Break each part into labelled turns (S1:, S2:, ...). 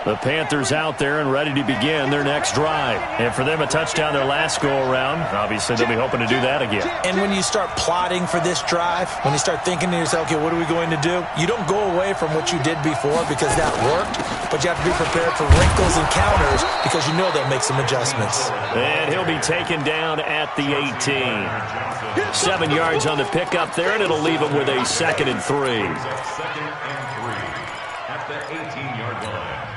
S1: The Panthers out there and ready to begin their next drive. And for them, a touchdown their last go-around. Obviously, they'll be hoping to do that again.
S2: And when you start plotting for this drive, when you start thinking to yourself, okay, what are we going to do? You don't go away from what you did before because that worked, but you have to be prepared for wrinkles and counters because you know they'll make some adjustmts.
S1: And he'll be taken down at the 18. 7 yards on the pickup there, and it'll leave him with a 2nd and 3.
S3: At the 18-yard line.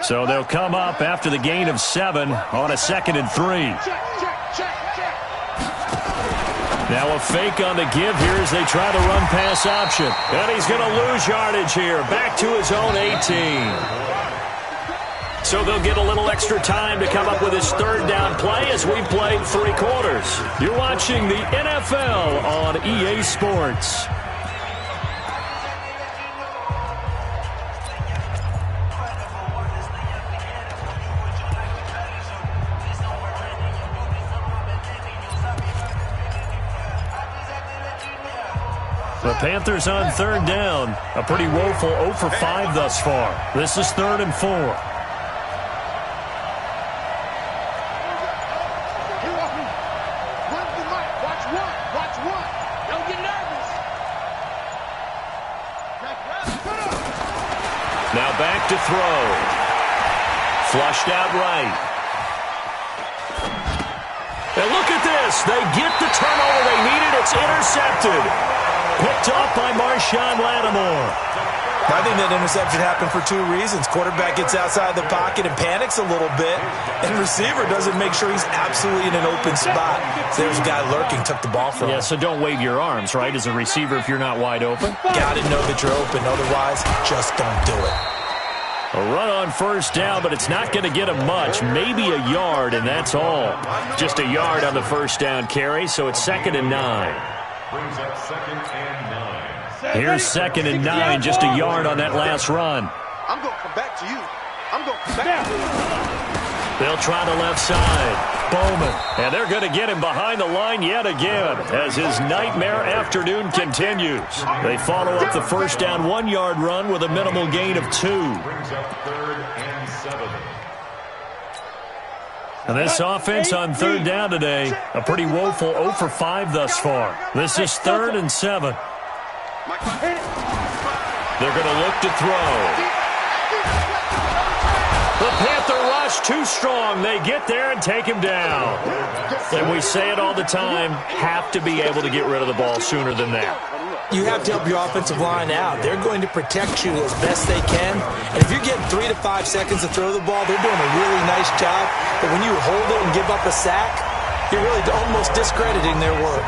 S1: So they'll come up after the gain of 7 on a 2nd and 3. Now a fake on the give here as they try the run-pass option. And he's going to lose yardage here. Back to his own 18. So they'll get a little extra time to come up with his 3rd down play as we played 3 quarters. You're watching the NFL on EA Sports. The Panthers on 3rd down. A pretty woeful 0 for 5 thus far. This is 3rd and 4.
S4: Run the mic. Watch one. Watch one. Don't get nervous.
S1: Now back to throw. Flushed out right. And look at this. They get the turnover they needed. It's intercepted. Picked off by Marshawn Lattimore.
S2: I think that interception happened for 2 reasons. Quarterback gets outside the pocket and panics a little bit, and receiver doesn't make sure he's absolutely in an open spot. So there's a guy lurking, took the ball from him.
S1: Yeah, so don't wave your arms, right, as a receiver if you're not wide open.
S2: Got to know that you're open. Otherwise, just don't do it.
S1: A run on 1st down, but it's not going to get him much. Maybe a yard, and that's all. Just a yard on the 1st down carry, so it's 2nd and 9.
S3: Brings up 2nd and 9.
S1: Here's 2nd and 9, just a yard on that last run.
S4: I'm going to come back to you. I'm going to come back to you.
S1: They'll try the left side. Bowman. And they're going to get him behind the line yet again as his nightmare afternoon continues. They follow up the 1st down 1-yard run with a minimal gain of 2.
S3: Brings up 3rd and 7.
S1: And this offense on 3rd down today, a pretty woeful 0 for 5 thus far. This is 3rd and 7. They're going to look to throw. The Panther rush too strong. They get there and take him down. And we say it all the time, have to be able to get rid of the ball sooner than that.
S2: You have to help your offensive line out. They're going to protect you as best they can. And if you're getting 3 to 5 seconds to throw the ball, they're doing a really nice job. But when you hold it and give up a sack, you're really almost discrediting their work.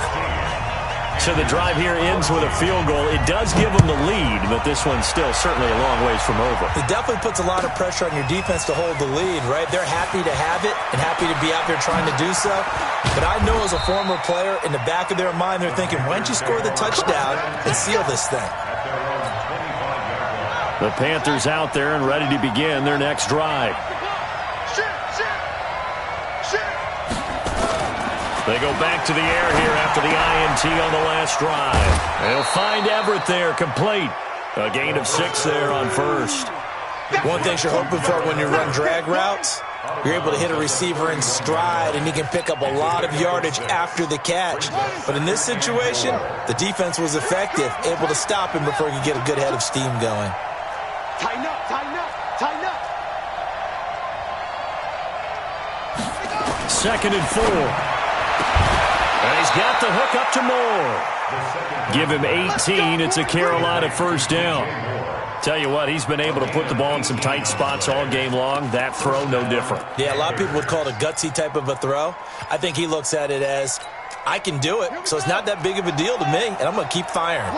S1: So the drive here ends with a field goal. It does give them the lead, but this one's still certainly a long ways from over.
S2: It definitely puts a lot of pressure on your defense to hold the lead, right? They're happy to have it and happy to be out there trying to do so. But I know as a former player, in the back of their mind, they're thinking, why don't you score the touchdown and seal this thing?
S1: The Panthers out there and ready to begin their next drive. They go back to the air here after the INT on the last drive. They'll find Everett there, complete. A gain of 6 there on 1st.
S2: One thing you're hoping for when you run drag routes, you're able to hit a receiver in stride, and he can pick up a lot of yardage after the catch. But in this situation, the defense was effective, able to stop him before he could get a good head of steam going.
S4: Tighten up, tighten up, tighten up.
S1: 2nd and 4. And he's got the hook up to Moore. Give him 18. It's a Carolina 1st down. Tell you what, he's been able to put the ball in some tight spots all game long. That throw, no different.
S2: Yeah, a lot of people would call it a gutsy type of a throw. I think he looks at it as, I can do it, so it's not that big of a deal to me, and I'm going to keep firing.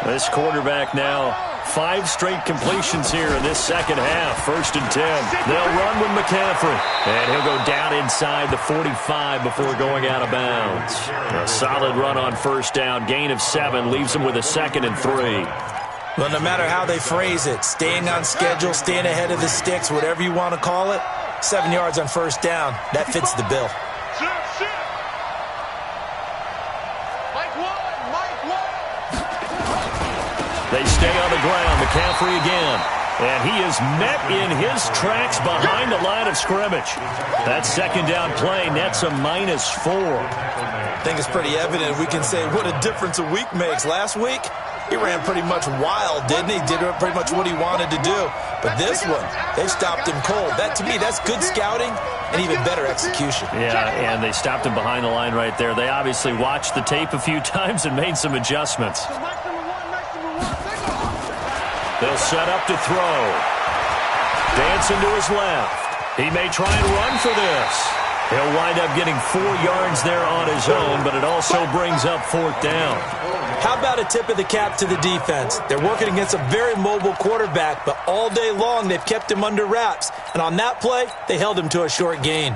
S1: This quarterback now, 5 straight completions here in this second half. 1st and 10. They'll run with McCaffrey. And he'll go down inside the 45 before going out of bounds. A solid run on 1st down. Gain of 7 leaves him with a 2nd and 3.
S2: Well, no matter how they phrase it, staying on schedule, staying ahead of the sticks, whatever you want to call it, 7 yards on 1st down, that fits the bill.
S1: They stay on the ground. McCaffrey again. And he is met in his tracks behind the line of scrimmage. That second down play nets a -4.
S2: I think it's pretty evident. We can say what a difference a week makes. Last week, he ran pretty much wild, didn't he? Did pretty much what he wanted to do. But this one, they stopped him cold. That, to me, that's good scouting and even better execution.
S1: Yeah, and they stopped him behind the line right there. They obviously watched the tape a few times and made some adjustments. They'll set up to throw. Dancing to his left. He may try and run for this. He'll wind up getting 4 yards there on his own, but it also brings up 4th down.
S2: How about a tip of the cap to the defense? They're working against a very mobile quarterback, but all day long they've kept him under wraps. And on that play, they held him to a short gain.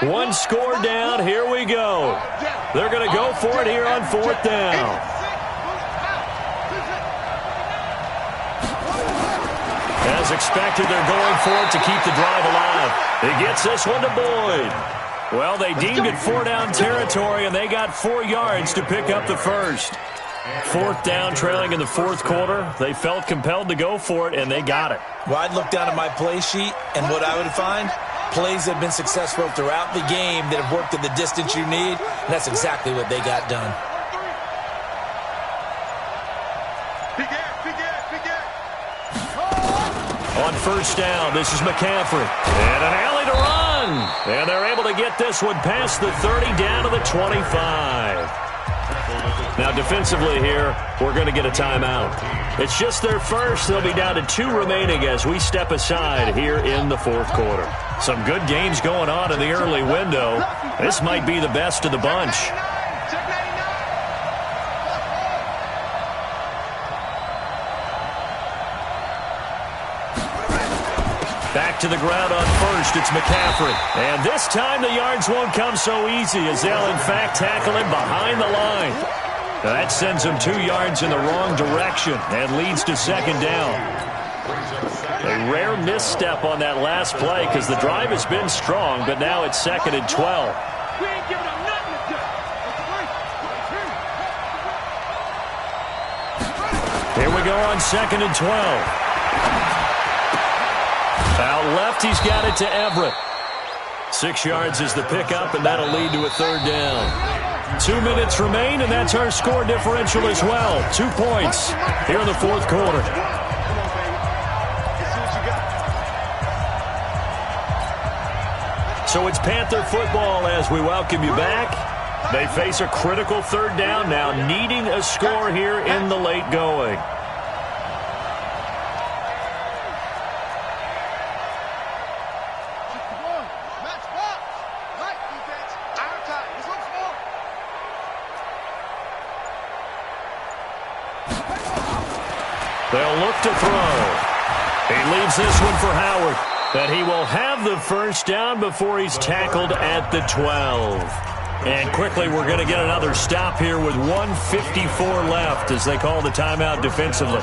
S1: One score down. Here we go. They're going to go for it here on 4th down. As expected, they're going for it to keep the drive alive. He gets this one to Boyd. Well, they deemed it 4-down territory, and they got 4 yards to pick up the first. 4th down, trailing in the 4th quarter. They felt compelled to go for it, and they got it.
S2: Well, I'd look down at my play sheet, and what I would find, plays that have been successful throughout the game that have worked at the distance you need, and that's exactly what they got done.
S1: On 1st down, this is McCaffrey. And an alley to run. And they're able to get this one past the 30 down to the 25. Now, defensively here, we're going to get a timeout. It's just their first. They'll be down to 2 remaining as we step aside here in the 4th quarter. Some good games going on in the early window. This might be the best of the bunch. Back to the ground on 1st, it's McCaffrey. And this time the yards won't come so easy as they'll in fact tackle him behind the line. That sends him 2 yards in the wrong direction and leads to 2nd down. A rare misstep on that last play because the drive has been strong, but now it's 2nd and 12. Here we go on 2nd and 12. Out left, he's got it to Everett. 6 yards is the pickup, and that'll lead to a 3rd down. 2 minutes remain, and that's our score differential as well. 2 points here in the 4th quarter. So it's Panther football as we welcome you back. They face a critical 3rd down now, needing a score here in the late going. They'll look to throw. He leaves this one for Howard. But he will have the 1st down before he's tackled at the 12. And quickly, we're going to get another stop here with 1:54 left as they call the timeout defensively.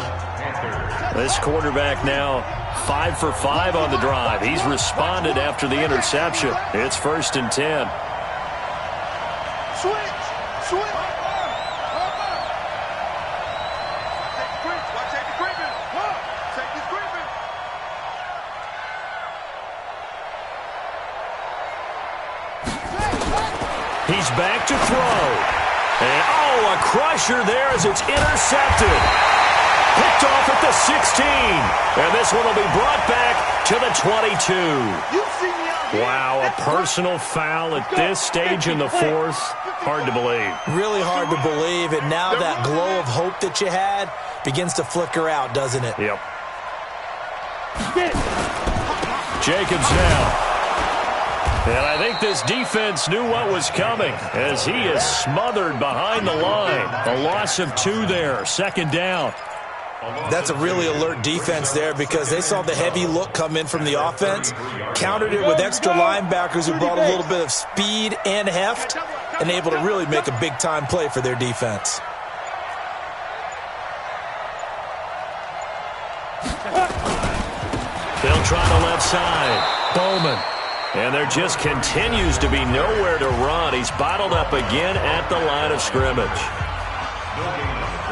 S1: This quarterback now 5 for 5 on the drive. He's responded after the interception. It's 1st and 10. He's back to throw. And, a crusher there as it's intercepted. Picked off at the 16. And this one will be brought back to the 22. Wow, a personal foul at this stage in the 4th. Hard to believe.
S2: Really hard to believe. And now that glow of hope that you had begins to flicker out, doesn't it?
S1: Yep. Jacobs now. And I think this defense knew what was coming as he is smothered behind the line. A loss of 2 there, 2nd down.
S2: That's a really alert defense there because they saw the heavy look come in from the offense, countered it with extra linebackers who brought a little bit of speed and heft, and able to really make a big-time play for their defense.
S1: They'll try the left side. Bowman. And there just continues to be nowhere to run. He's bottled up again at the line of scrimmage.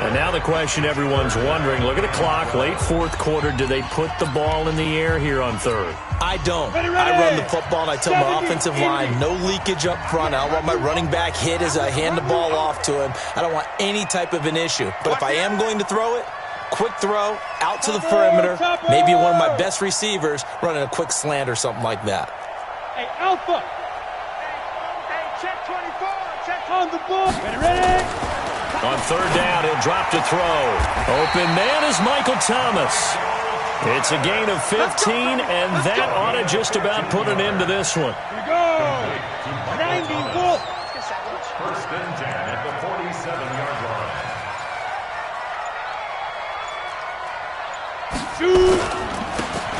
S1: And now the question everyone's wondering, look at the clock, late fourth quarter, do they put the ball in the air here on third?
S2: I don't. I run the football, and I tell my offensive line, no leakage up front. I don't want my running back hit as I hand the ball off to him. I don't want any type of an issue. But if I am going to throw it, quick throw, out to the perimeter, maybe one of my best receivers running a quick slant or something like that.
S4: Hey, Alpha. Hey, check 24. Check on the ball. Ready?
S1: On third down, he'll drop to throw. Open man is Michael Thomas. It's a gain of 15, and that ought to just about put an end to this one.
S4: Here we go. 90 Wolf.
S3: First and 10 at the 47-yard line.
S4: Shoot.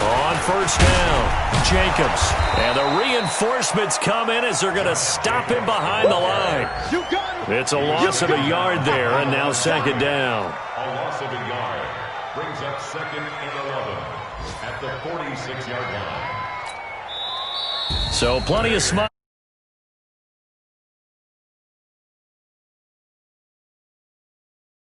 S1: On first down, Jacobs. And the reinforcements come in as they're going to stop him behind the line.
S4: You got it.
S1: It's a loss of a yard there, and now second down.
S3: A loss of a yard brings up second and 11 at the 46-yard line.
S1: So plenty of smile.